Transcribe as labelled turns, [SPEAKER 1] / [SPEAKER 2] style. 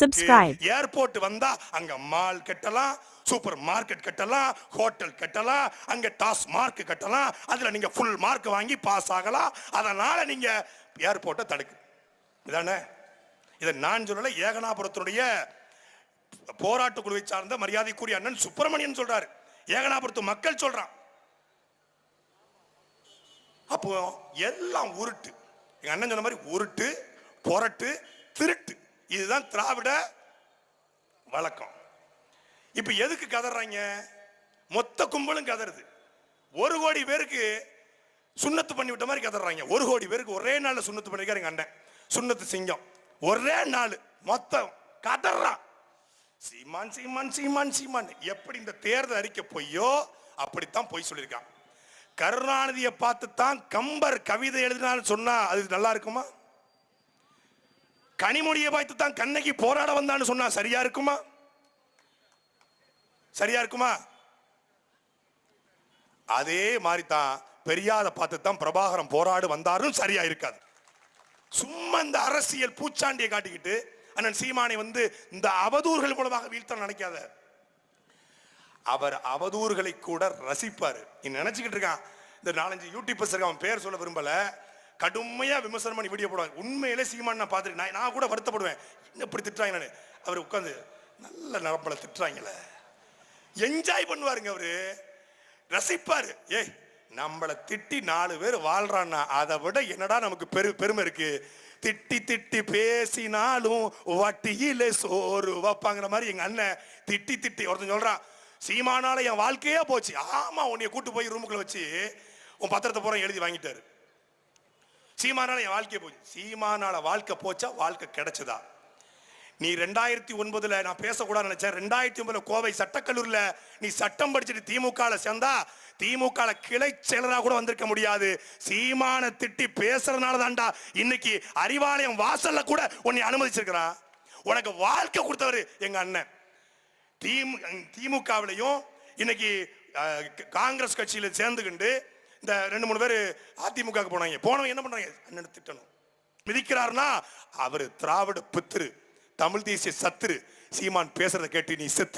[SPEAKER 1] subscribe.
[SPEAKER 2] Airport வந்தா அங்க mall கட்டலாம், சூப்பர் மார்க்கெட் கட்டலாம், ஹோட்டல் கட்டலாம், அங்க டாஸ் மார்க் கட்டலாம், அதுல நீங்க ஃபுல் மார்க் வாங்கி பாஸ் ஆகலாம். அதனால நீங்க ஏர்போர்ட்டை தடுக்கு. இதானே? இதை நான் சொல்லல, ஏகனாபுரத்துடைய போராட்ட குழுவை சார்ந்த மரியாதைக்குரிய அண்ணன் சுப்பிரமணியன் சொல்றாரு, ஏகனாபுரத்து மக்கள் சொல்றான். அப்போ எல்லாம் உருட்டு. எங்க அண்ணன் சொன்ன மாதிரி உருட்டு, பொரட்டு, திருட்டு, இதுதான் திராவிட வழக்கம். இப்ப எதுக்கு கதறாங்க? மொத்த கும்பலும் கதறுது. 1 கோடி பேருக்கு சுண்ணத்து பண்ணி விட்ட மாதிரி கதறாங்க. 1 கோடி பேருக்கு ஒரே நாள்ல சுண்ணத்து பண்ணிருக்காரு எங்க அண்ணன். சுண்ணத்து சிங்கம் ஒரே நாள் மொத்தம் கதறான். சீமான் சீமான் சீமான் சீமான். எப்படி இந்த தேர்தல் அறிக்கை பொய்யோ அப்படித்தான் பொய் சொல்லியிருக்கான். கருணாநிதியை பார்த்து தான் கம்பர் கவிதை எழுதினான்னு சொன்னா அது நல்லா இருக்குமா? கனிமொழியை பார்த்து தான் கண்ணகி போராட வந்தான்னு சொன்னா சரியா இருக்குமா? சரியா இருக்குமா? அதே மாதிரி தான் பெரியாரை பார்த்து தான் பிரபாகரன் போராடு வந்தாரும் சரியா இருக்காது. சும்மா இந்த அரசியல் பூச்சாண்டியை காட்டிக்கிட்டு அண்ணன் சீமானை இந்த அவதூறுகள் மூலமாக வீழ்த்த நினைக்காத. அவர் அவதூறுகளை கூட ரசிப்பாரு. நீ நினைச்சுக்கிட்டு இருக்கான். இந்த 4-5 யூடியூபர்ஸ் இருக்க, அவன் பேர் சொல்ல விரும்பல, கடுமையா விமர்சனம் பண்ணி வீடியோ போடுவாங்க. உண்மையிலே சீமான் நான் பார்த்துட்டு நான் கூட வருத்தப்படுவேன், இப்படி திட்டுறாங்க. நான் அவர் உட்காந்து நல்ல நரம்பல திட்டுறாங்களே, என்ஜாய் பண்ணுவாருங்க. அவரு ரசிப்பாரு. ஏய், நம்மளை திட்டி 4 பேர் வாழ்றான்னா அதை விட என்னடா நமக்கு பெருமை இருக்கு. திட்டி திட்டி பேசினாலும் வட்டியில சோறு வைப்பாங்கிற மாதிரி எங்க அண்ணன் திட்டி திட்டி ஒருத்தன் சொல்றான், சீமானால என் வாழ்க்கையே போச்சு. ஆமா, உன்னைய கூட்டு போய் ரூமுக்குள்ள வச்சு உன் பத்திரத்தை பூரா எழுதி வாங்கிட்டாரு. சீமானால என் வாழ்க்கையே போச்சு. சீமானால வாழ்க்கை போச்சா, வாழ்க்கை கிடைச்சதா? நீ 2009 நான் பேசக்கூடாது நினைச்சேன். 2009 கோவை சட்டக்கல்லூரில நீ சட்டம் படிச்சுட்டு திமுக சேர்ந்தா திமுக கிளை செயலராக கூட வந்திருக்க முடியாது. சீமான திட்டி பேசுறதுனால தான்டா இன்னைக்கு அறிவாலயம் வாசல்ல கூட உன்னை அனுமதிச்சிருக்கிறான். உனக்கு வாழ்க்கை கொடுத்தவர் எங்க அண்ணன். திமுகவிலையும் இன்னைக்கு காங்கிரஸ் கட்சியில சேர்ந்துக்கிண்டு இந்த 2-3 பேர் அதிமுக போனவங்க என்ன பண்றாங்க? அண்ணன் திட்டணும் மிதிக்கிறாருன்னா அவர் திராவிட பித்திரு, தமிழ் தேசிய சத்துரு. சீமான் பேசுறதை கேட்டு நீ செத்து